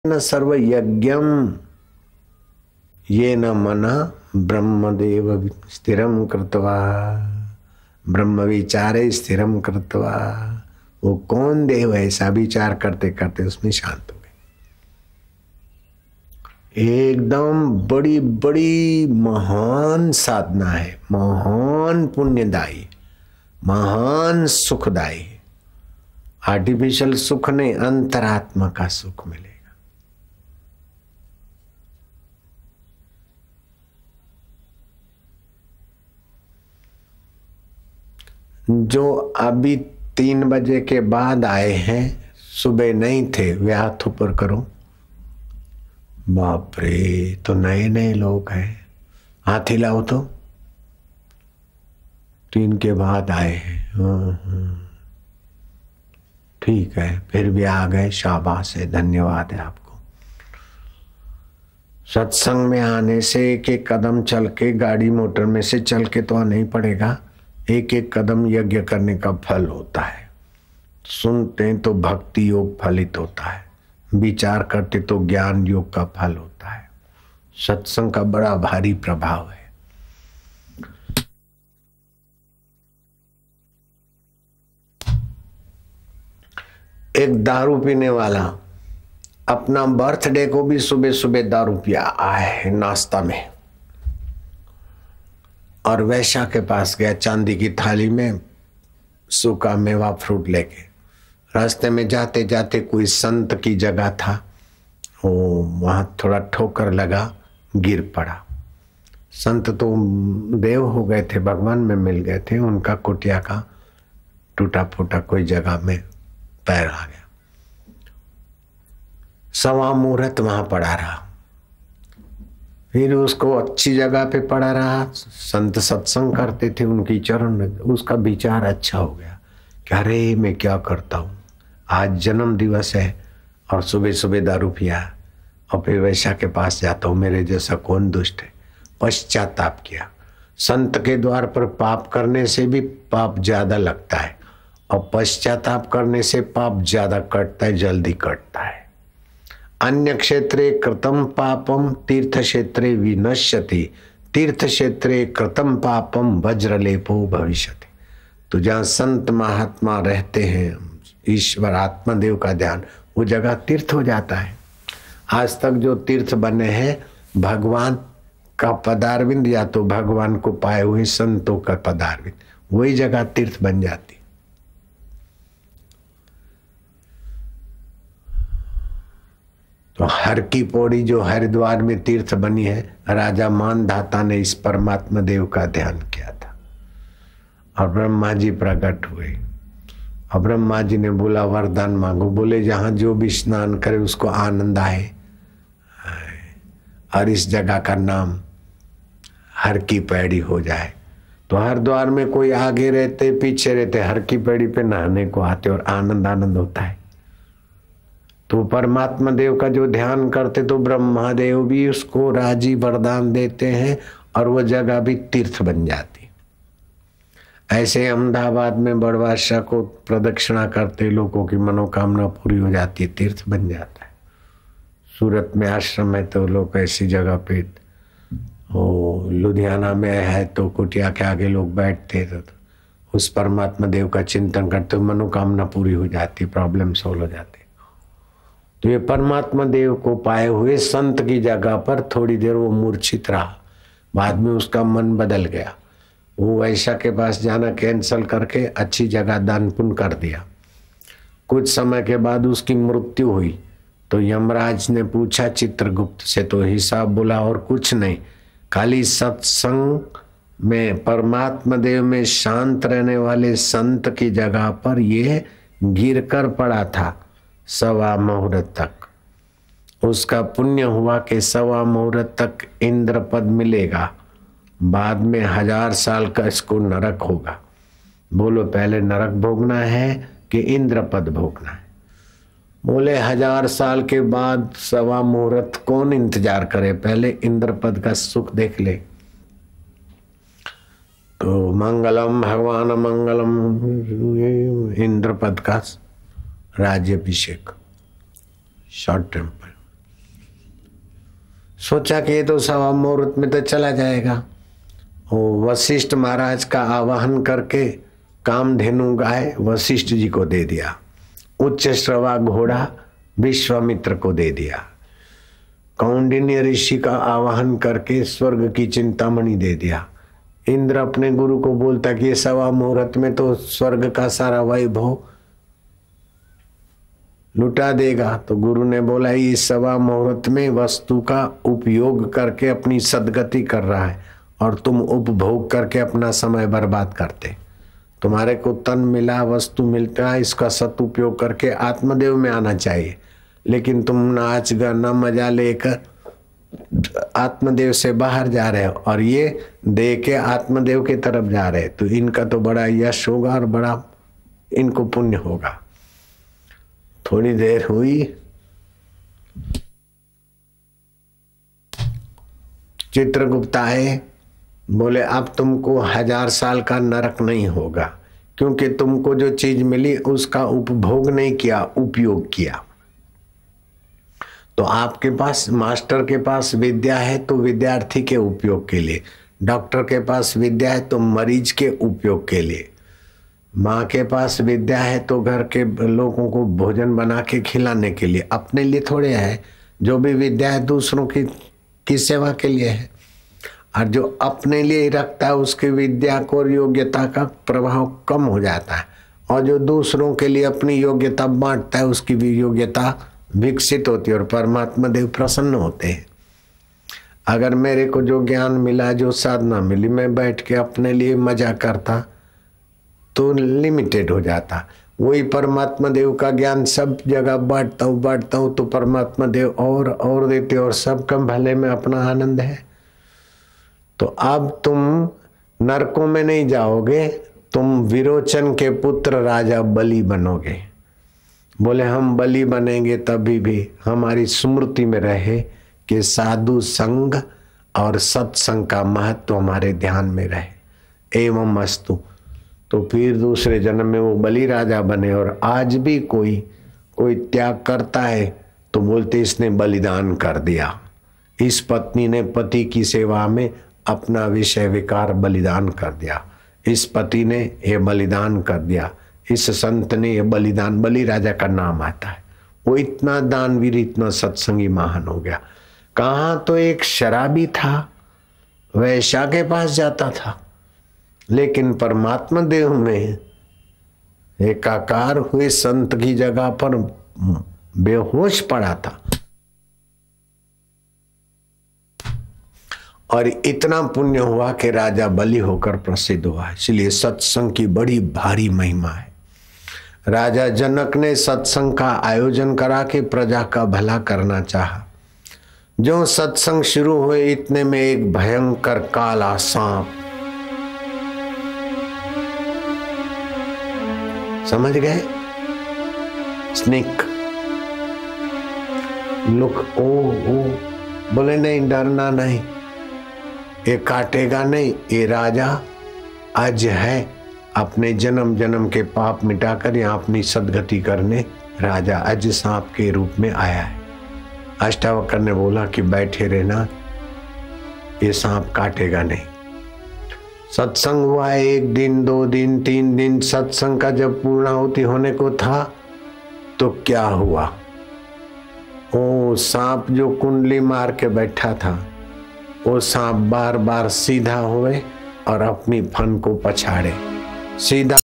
न सर्व यज्ञम ये न मना ब्रह्मदेव स्थिरम कृत्वा ब्रह्म विचारे स्थिरम कृत्वा। वो कौन देव है, ऐसा विचार करते करते उसमें शांत हो गए। एकदम बड़ी बड़ी महान साधना है, महान पुण्यदायी, महान सुखदायी। आर्टिफिशियल सुख नहीं, अंतरात्मा का सुख मिलेगा। जो अभी 3 बजे के बाद आए हैं, सुबह नहीं थे, वे हाथ ऊपर करो। बाप रे, तो नए नए लोग हैं, हाथ हिलाओ तो। 3 के बाद आए हैं, ठीक है, फिर भी आ गए, शाबाश है, धन्यवाद है आपको। सत्संग में आने से एक एक कदम चल के, गाड़ी मोटर में से चल के तो आना ही पड़ेगा। एक एक कदम यज्ञ करने का फल होता है। सुनते तो भक्ति योग फलित होता है, विचार करते तो ज्ञान योग का फल होता है। सत्संग का बड़ा भारी प्रभाव है। एक दारू पीने वाला अपना बर्थडे को भी सुबह सुबह दारू पिया आया है नाश्ता में, और वैश्या के पास गया चांदी की थाली में सूखा मेवा फ्रूट लेके। रास्ते में जाते जाते कोई संत की जगह था, वो वहां थोड़ा ठोकर लगा, गिर पड़ा। संत तो देव हो गए थे, भगवान में मिल गए थे। उनका कुटिया का टूटा फूटा कोई जगह में पैर आ गया। सवा मुहूर्त वहां पड़ा रहा, फिर उसको अच्छी जगह पे पड़ा रहा। संत सत्संग करते थे, उनकी चरण में उसका विचार अच्छा हो गया कि अरे मैं क्या करता हूँ, आज जन्म दिवस है और सुबह सुबह दारू पिया और फिर वैश्या के पास जाता हूँ, मेरे जैसा कौन दुष्ट है। पश्चाताप किया। संत के द्वार पर पाप करने से भी पाप ज्यादा लगता है, और पश्चाताप करने से पाप ज्यादा कटता है, जल्दी कटता है। अन्य क्षेत्रे कृतम पापम तीर्थ क्षेत्रे विनश्यति, तीर्थ क्षेत्रे कृतम पापम वज्रलेपो भविष्यति। तो जहाँ संत महात्मा रहते हैं, ईश्वर आत्मदेव का ध्यान, वो जगह तीर्थ हो जाता है। आज तक जो तीर्थ बने हैं, भगवान का पदारविंद या तो भगवान को पाए हुए संतों का पदारविंद, वही जगह तीर्थ बन जाती। तो हर की पौड़ी जो हरिद्वार में तीर्थ बनी है, राजा मानधाता ने इस परमात्मा देव का ध्यान किया था और ब्रह्मा जी प्रकट हुए। और ब्रह्मा जी ने बोला वरदान मांगो। बोले जहां जो भी स्नान करे उसको आनंद आए, और इस जगह का नाम हर की पैड़ी हो जाए। तो हरिद्वार में कोई आगे रहते पीछे रहते, हर की पैड़ी पे नहाने को आते और आनंद आनंद होता है। तो परमात्मा देव का जो ध्यान करते तो ब्रह्मा देव भी उसको राजी वरदान देते हैं और वो जगह भी तीर्थ बन जाती। ऐसे अहमदाबाद में बड़वाशा को प्रदक्षिणा करते लोगों की मनोकामना पूरी हो जाती है, तीर्थ बन जाता है। सूरत में आश्रम है तो लोग ऐसी जगह पे, लुधियाना में है तो कुटिया के आगे लोग बैठते तो उस परमात्मा देव का चिंतन करते, मनोकामना पूरी हो जाती, प्रॉब्लम सोल्व हो जाती। तो ये परमात्मा देव को पाए हुए संत की जगह पर थोड़ी देर वो मूर्छित रहा, बाद में उसका मन बदल गया। वो वैश्या के पास जाना कैंसल करके अच्छी जगह दान पुण्य कर दिया। कुछ समय के बाद उसकी मृत्यु हुई तो यमराज ने पूछा चित्रगुप्त से, तो हिसाब बोला और कुछ नहीं, खाली सत्संग में परमात्मा देव में शांत रहने वाले संत की जगह पर ये गिर कर पड़ा था। सवा मुहूर्त तक उसका पुण्य हुआ कि सवा मुहूर्त तक इंद्र पद मिलेगा, बाद में 1000 साल का इसको नरक होगा। बोलो पहले नरक भोगना है कि इंद्र पद भोगना है? बोले 1000 साल के बाद सवा मुहूर्त कौन इंतजार करे, पहले इंद्र पद का सुख देख ले। तो मंगलम भगवान मंगलम, इंद्र पद का राज्याभिषेक, शॉर्ट टेम्पर। सोचा कि ये तो सवा मुहूर्त में तो चला जाएगा। वशिष्ठ महाराज का आवाहन करके कामधेनु गाय वशिष्ठ जी को दे दिया, उच्च श्रवा घोड़ा विश्वामित्र को दे दिया, कौंडिन्य ऋषि का आवाहन करके स्वर्ग की चिंतामणि दे दिया। इंद्र अपने गुरु को बोलता कि ये सवा मुहूर्त में तो स्वर्ग का सारा वैभव लुटा देगा। तो गुरु ने बोला इस सवा मुहूर्त में वस्तु का उपयोग करके अपनी सदगति कर रहा है और तुम उपभोग करके अपना समय बर्बाद करते। तुम्हारे को तन मिला, वस्तु मिलता है, इसका सदुपयोग करके आत्मदेव में आना चाहिए, लेकिन तुम नाच गाना मजा लेकर आत्मदेव से बाहर जा रहे हो और ये दे के आत्मदेव की तरफ जा रहे। तो इनका तो बड़ा यश होगा और बड़ा इनको पुण्य होगा। थोड़ी देर हुई, चित्रगुप्त आए, बोले अब तुमको 1000 साल का नरक नहीं होगा, क्योंकि तुमको जो चीज मिली उसका उपभोग नहीं किया, उपयोग किया। तो आपके पास, मास्टर के पास विद्या है तो विद्यार्थी के उपयोग के लिए, डॉक्टर के पास विद्या है तो मरीज के उपयोग के लिए, माँ के पास विद्या है तो घर के लोगों को भोजन बना के खिलाने के लिए, अपने लिए थोड़े है। जो भी विद्या है दूसरों की सेवा के लिए है, और जो अपने लिए रखता है उसकी विद्या को और योग्यता का प्रभाव कम हो जाता है, और जो दूसरों के लिए अपनी योग्यता बांटता है उसकी भी योग्यता विकसित होती है और परमात्मा देव प्रसन्न होते हैं। अगर मेरे को जो ज्ञान मिला, जो साधना मिली, मैं बैठ के अपने लिए मजा करता तो लिमिटेड हो जाता। वही परमात्मा देव का ज्ञान सब जगह बांटता हूँ तो परमात्मा देव और देते और सबका भले में अपना आनंद है। तो अब तुम नरकों में नहीं जाओगे, तुम विरोचन के पुत्र राजा बलि बनोगे। बोले हम बलि बनेंगे तभी भी हमारी स्मृति में रहे कि साधु संग और सत्संग का महत्व हमारे ध्यान में रहे। एवं अस्तु। तो फिर दूसरे जन्म में वो बलि राजा बने। और आज भी कोई त्याग करता है तो बोलते इसने बलिदान कर दिया। इस पत्नी ने पति की सेवा में अपना विषय विकार बलिदान कर दिया, इस पति ने ये बलिदान कर दिया, इस संत ने ये बलिदान, बलि राजा का नाम आता है। वो इतना दानवीर, इतना सत्संगी महान हो गया। कहाँ तो एक शराबी था, वैश्या के पास जाता था, लेकिन परमात्मा देव में एकाकार हुए संत की जगह पर बेहोश पड़ा था और इतना पुण्य हुआ कि राजा बलि होकर प्रसिद्ध हुआ। इसलिए सत्संग की बड़ी भारी महिमा है। राजा जनक ने सत्संग का आयोजन करा के प्रजा का भला करना चाहा। जो सत्संग शुरू हुए इतने में एक भयंकर काला सांप, समझ गए, स्नेक, लुक, ओ बोले नहीं, डरना नहीं, ये काटेगा नहीं, ये राजा आज है, अपने जन्म जन्म के पाप मिटाकर यहाँ अपनी सदगति करने राजा अज सांप के रूप में आया है। अष्टावक्र ने बोला कि बैठे रहना, ये सांप काटेगा नहीं। सत्संग हुआ 1 दिन, 2 दिन, 3 दिन। सत्संग का जब पूर्णाहुति होने को था तो क्या हुआ, वो सांप जो कुंडली मार के बैठा था, वो सांप बार बार सीधा हुए और अपनी फन को पछाड़े। सीधा